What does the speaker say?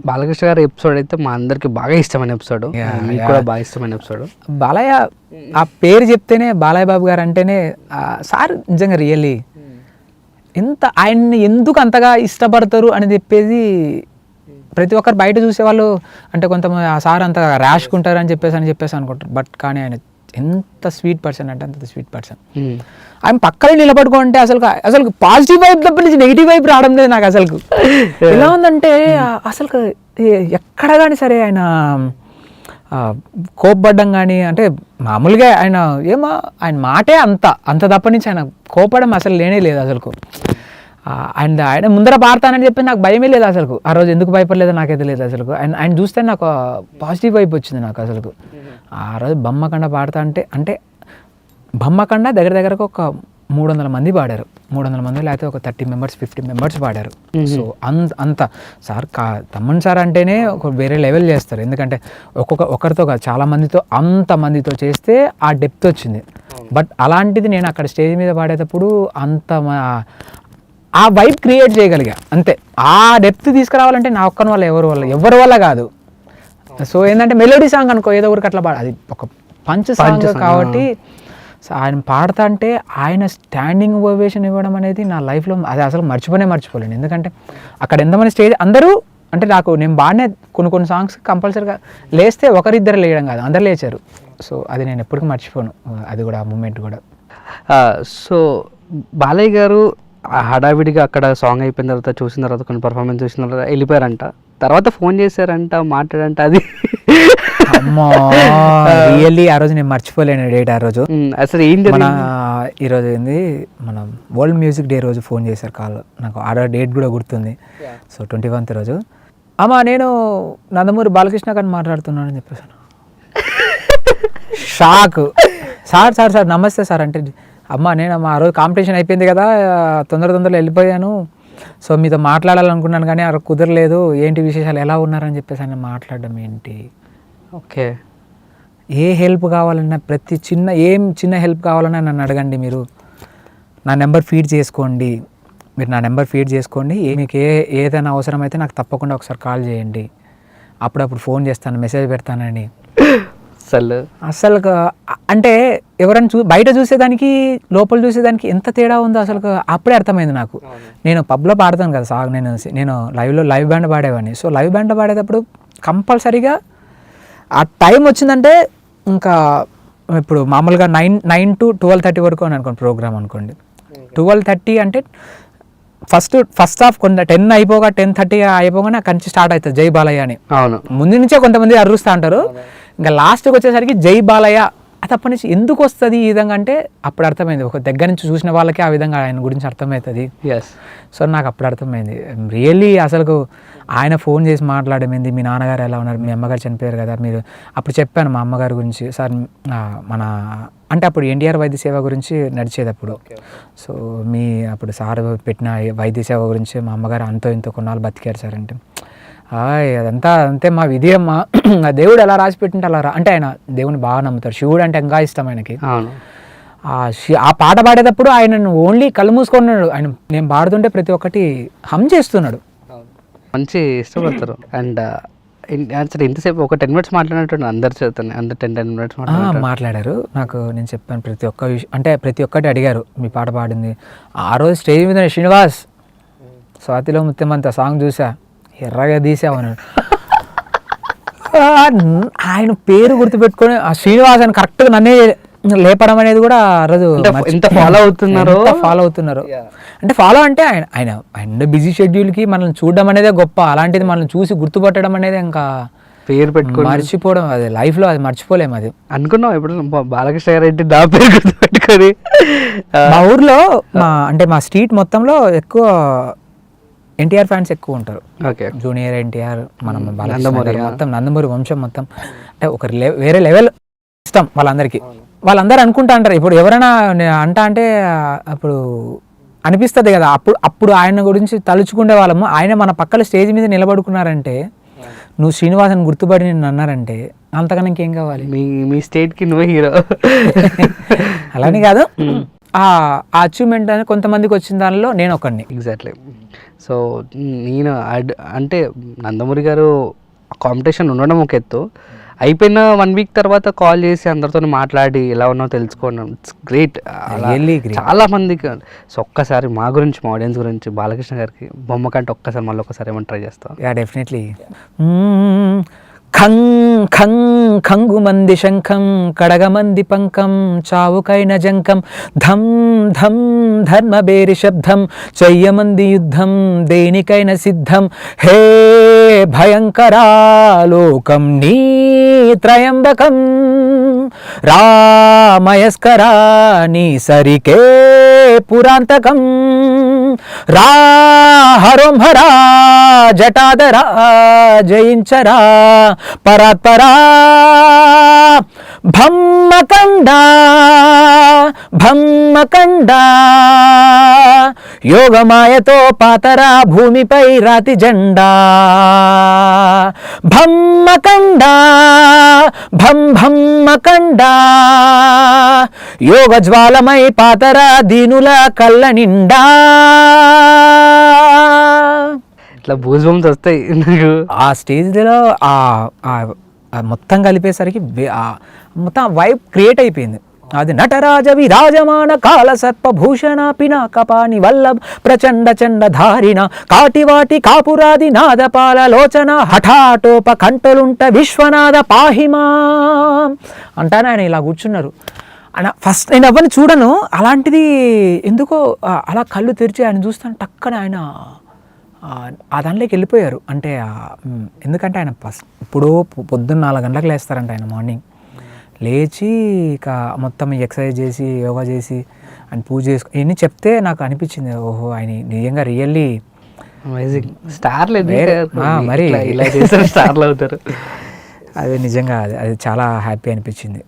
బాలకృష్ణ గారి ఎపిసోడ్ అయితే మా అందరికి బాగా ఇష్టమైన ఎపిసోడ్, మీకు కూడా బాగా ఇష్టమైన ఎపిసోడ్. బాలయ్య ఆ పేరు చెప్తేనే బాలయ్య బాబు గారు అంటేనే సార్ నిజంగా రియల్లీ ఎంత ఆయన్ని ఎందుకు అంతగా ఇష్టపడతారు అని చెప్పేసి ప్రతి ఒక్కరు బయట చూసేవాళ్ళు అంటే కొంతమంది ఆ సార్ అంతగా ర్యాష్కుంటారు అని చెప్పేసి అనుకుంటారు. బట్ కానీ ఆయన ఎంత స్వీట్ పర్సన్ అంటే అంత స్వీట్ పర్సన్. ఆయన పక్కనే నిలబడుకుంటే అసలు పాజిటివ్ వైబ్ తప్ప నుంచి నెగిటివ్ వైబ్ రావడం లేదు నాకు. అసలు ఎలా ఉందంటే అసలు ఎక్కడ కానీ సరే ఆయన కోప్పడ్డం కానీ అంటే మామూలుగా ఆయన మాటే అంత తప్ప నుంచి ఆయన కోపడం అసలు లేనే లేదు అసలు. ఆయన ముందర పాడతానని చెప్పి నాకు భయమే లేదు అసలు. ఆ రోజు ఎందుకు భయపడలేదో నాకైతే లేదు అసలు. ఆయన చూస్తే నాకు పాజిటివ్ వైపు వచ్చింది నాకు అసలు. ఆ రోజు బొమ్మకండ పాడతా అంటే బొమ్మకండ దగ్గరకు ఒక 300 మంది పాడారు. 300 మంది లేకపోతే ఒక 30 మెంబర్స్ 50 మెంబర్స్ పాడారు. సో అంత సార్ తమ్మన్ సార్ అంటేనే ఒక వేరే లెవెల్ చేస్తారు. ఎందుకంటే ఒకరితో కాదు చాలా మందితో అంతమందితో చేస్తే ఆ డెప్త్ వచ్చింది. బట్ అలాంటిది నేను అక్కడ స్టేజ్ మీద పాడేటప్పుడు ఆ వైబ్ క్రియేట్ చేయగలిగా అంతే. ఆ డెప్త్ తీసుకురావాలంటే నా ఒక్కని వల్ల ఎవరి వల్ల కాదు. సో ఏంటంటే మెలోడీ సాంగ్ అనుకో ఏదో ఒకరికి అట్లా అది ఒక పంచ్ సాంగ్ కాబట్టి ఆయన పాడతా అంటే ఆయన స్టాండింగ్ ఓవేషన్ ఇవ్వడం అనేది నా లైఫ్లో అది అసలు మర్చిపోలేను. ఎందుకంటే అక్కడ ఎంతమంది స్టేజ్ అందరూ అంటే నేను బాగానే కొన్ని సాంగ్స్ కంపల్సరీగా లేస్తే ఒకరిద్దరు లేయడం కాదు అందరు లేచారు. సో అది నేను ఎప్పటికీ మర్చిపోను అది కూడా ఆ మూమెంట్ కూడా. సో బాలయ్య గారు హడావిడిగా అక్కడ సాంగ్ అయిపోయిన తర్వాత చూసిన తర్వాత కొన్ని పర్ఫార్మెన్స్ చూసిన తర్వాత వెళ్ళిపోయారంట. తర్వాత ఫోన్ చేశారంట మాట్లాడంట. అది రియల్లీ ఆ రోజు నేను మర్చిపోలేను డేట్. ఆ రోజు అసలు ఏంటి ఈరోజు ఏంది మన వరల్డ్ మ్యూజిక్ డే రోజు ఫోన్ చేశారు కాల్. నాకు ఆ డేట్ కూడా గుర్తుంది. సో 21th రోజు నేను నందమూరి బాలకృష్ణ గారిని మాట్లాడుతున్నానని చెప్పేసాను. షాక్. సార్ నమస్తే సార్ అంటే నేను ఆ రోజు కాంపిటీషన్ అయిపోయింది కదా తొందరగా వెళ్ళిపోయాను. సో మీతో మాట్లాడాలనుకున్నాను కానీ అక్కడ కుదరలేదు. ఏంటి విశేషాలు ఎలా ఉన్నారని చెప్పేసి ఆయన మాట్లాడడం ఏంటి. ఓకే ఏ హెల్ప్ కావాలన్నా చిన్న హెల్ప్ కావాలన్నా నన్ను అడగండి. మీరు నా నెంబర్ ఫీడ్ చేసుకోండి. మీకు ఏదైనా అవసరమైతే నాకు తప్పకుండా ఒకసారి కాల్ చేయండి. అప్పుడప్పుడు ఫోన్ చేస్తాను మెసేజ్ పెడతానని. అసలు అంటే ఎవరైనా బయట చూసేదానికి లోపల చూసేదానికి ఎంత తేడా ఉందో అసలు అప్పుడే అర్థమైంది నాకు. నేను పబ్లో పాడతాను కదా సాంగ్. నేను లైవ్ బ్యాండ్ పాడేవాడిని. సో లైవ్ బ్యాండ్ పాడేటప్పుడు కంపల్సరీగా ఆ టైం వచ్చిందంటే ఇంకా ఇప్పుడు మామూలుగా 9 to 12:30 వరకు అని అనుకోండి ప్రోగ్రామ్ అనుకోండి. 12:30 అంటే ఫస్ట్ హాఫ్ 10 అయిపోగా 10:30 అయిపోగానే అక్కడి నుంచి స్టార్ట్ అవుతుంది జై బాలయ్య అని. ముందు నుంచే కొంతమంది అరుస్తూ ఉంటారు. ఇంకా లాస్ట్కి వచ్చేసరికి జై బాలయ్య తప్పటి నుంచి ఎందుకు వస్తుంది ఈ విధంగా అంటే అప్పుడు అర్థమైంది. ఒక దగ్గర నుంచి చూసిన వాళ్ళకి ఆ విధంగా ఆయన గురించి అర్థమవుతుంది. సో నాకు అప్పుడు అర్థమైంది రియల్లీ అసలు ఆయన ఫోన్ చేసి మాట్లాడమైంది. మీ నాన్నగారు ఎలా ఉన్నారు, మీ అమ్మగారు చనిపోయారు కదా మీరు. అప్పుడు చెప్పాను మా అమ్మగారి గురించి. సార్ అంటే అప్పుడు ఎన్టీఆర్ వైద్య సేవ గురించి నడిచేటప్పుడు. సో అప్పుడు సార్ పెట్టిన వైద్య సేవ గురించి మా అమ్మగారు అంతో ఇంతో కొన్నాళ్ళు బతికారు సార్ అంటే అదంతా అంతే మా విధి అమ్మా. దేవుడు ఎలా రాసి పెట్టింటే అలా అంటే ఆయన దేవుని బాగా నమ్ముతారు. శివుడు అంటే ఇంకా ఇష్టం ఆయనకి. ఆ పాట పాడేటప్పుడు ఆయన ఓన్లీ కళ్ళు మూసుకున్నాడు. ఆయన నేను పాడుతుంటే ప్రతి ఒక్కటి హమ్ చేస్తున్నాడు. మంచి ఇష్టపడతారు. అండ్ ఇంతసేపు ఒక 10 minutes మాట్లాడినట్టు అందరు చదువుతాను. అందరు 10 minutes మాట్లాడారు. నాకు నేను చెప్పాను ప్రతి ఒక్క విషయం అంటే ప్రతి ఒక్కటి అడిగారు మీ పాట పాడింది. ఆ రోజు స్టేజ్ మీద శ్రీనివాస్ స్వాతిలో ముత్యమంత సాంగ్ చూసా ఎర్రగా తీసామన్నాడు. ఆయన పేరు గుర్తుపెట్టుకొని ఆ శ్రీనివాస్ అని కరెక్ట్గా నన్నే లేపడం అనేది కూడా ఆ రోజు ఎంత ఫాలో అవుతున్నారు అంటే ఫాలో అంటే ఆయన బిజీ షెడ్యూల్కి మనల్ని చూడడం అనేదే గొప్ప. అలాంటిది మనల్ని చూసి గుర్తుపట్టడం అనేది ఇంకా పేరు పెట్టుకొని మర్చిపోవడం అది లైఫ్లో అది మర్చిపోలేము. అది అనుకున్నాం ఇప్పుడు బాలకృష్ణ గారు నా పేరు గుర్తుపెట్టుకొని. మా ఊర్లో మా స్ట్రీట్ మొత్తంలో ఎక్కువ ఎన్టీఆర్ ఫ్యాన్స్ ఎక్కువ ఉంటారు. జూనియర్ ఎన్టీఆర్ మనం మొత్తం నందమూరి వంశం మొత్తం అంటే ఒక వేరే లెవెల్ ఇష్టం వాళ్ళందరికీ. వాళ్ళందరూ అనుకుంటా అంటారు ఇప్పుడు ఎవరైనా అంటే అప్పుడు అనిపిస్తుంది కదా అప్పుడు ఆయన గురించి తలుచుకునే వాళ్ళము. ఆయన మన పక్కన స్టేజ్ మీద నిలబడుకున్నారంటే నువ్వు శ్రీనివాసన్ గుర్తుపడి నిన్ను అన్నారంటే అంతకన్నా ఇంకేం కావాలి. మీ స్టేట్కి నువ్వే హీరో. అలానే కాదు ఆ అచీవ్మెంట్ అని కొంతమందికి వచ్చిన దానిలో నేను ఒకడిని. ఎగ్జాక్ట్లీ. సో నేను అంటే నందమూరి గారు కాంపిటీషన్ ఉండడం ఒక ఎత్తు, అయిపోయిన 1 వీక్ తర్వాత కాల్ చేసి అందరితో మాట్లాడి ఎలా ఉన్నావు తెలుసుకోవడం, ఇట్స్ గ్రేట్. చాలా మందికి. సో ఒక్కసారి మా గురించి, మా ఆడియన్స్ గురించి బాలకృష్ణ గారికి బొమ్మ కంటే ఒక్కసారి మళ్ళీ ఒకసారి ఏమైనా ట్రై చేస్తాం? Yeah definitely. ఖంగ్ ఖంగ్ ఖంగుమంది శంఖం కడగమంది పంకం చావుకైన జంకం ధం ధం ధర్మబేరి శబ్దం చెయ్యమంది యుద్ధం దేనికైన సిద్ధం హే భయంకరా లోకం నీ త్రయంబకం రామయస్కరా నీ సరికే పురాంతకం రా హరోంహరా జటాధరా జయించరా పరాత్పరా భమ్మకండా భమ్మకండా యోగమాయతో పాతరా భూమిపై రాతి జెండా భమ్మకండా భం భమ్మకండా యోగ జ్వాలమై పాతరా దీనుల కళ్ళ నిండా. ఇట్లా భూజుబంస్ వస్తాయి నాకు. ఆ స్టేజ్లో మొత్తం కలిపేసరికి మొత్తం వైబ్ క్రియేట్ అయిపోయింది. అది నటరాజ విరాజమాన కాల సర్పభూషణ పినాకపాని వల్లభ ప్రచండ చండ ధారిణ కాటివాటి కాపురాది నాదపాల లోచన హఠాటోప కంటలుంట విశ్వనాథ పాహిమా అంటానే ఆయన ఇలా కూర్చున్నారు. ఆయన ఫస్ట్ నేను ఎవరిని చూడను, అలాంటిది ఎందుకో అలా కళ్ళు తెరిచి ఆయన చూస్తాను టక్కన ఆయన ఆ దాంట్లోకి వెళ్ళిపోయారు. అంటే ఎందుకంటే ఆయన ఇప్పుడు పొద్దున్న 4 గంటలకు లేస్తారంట ఆయన మార్నింగ్. లేచి ఇక మొత్తం ఎక్సర్సైజ్ చేసి యోగా చేసి ఆయన పూజ చేసుకు ఇవన్నీ చెప్తే నాకు అనిపించింది, ఓహో ఆయన నిజంగా రియల్లీ అమేజింగ్ స్టార్లు. మరి ఇలా స్టార్లు అవుతారు. అది నిజంగా అది చాలా హ్యాపీ అనిపించింది.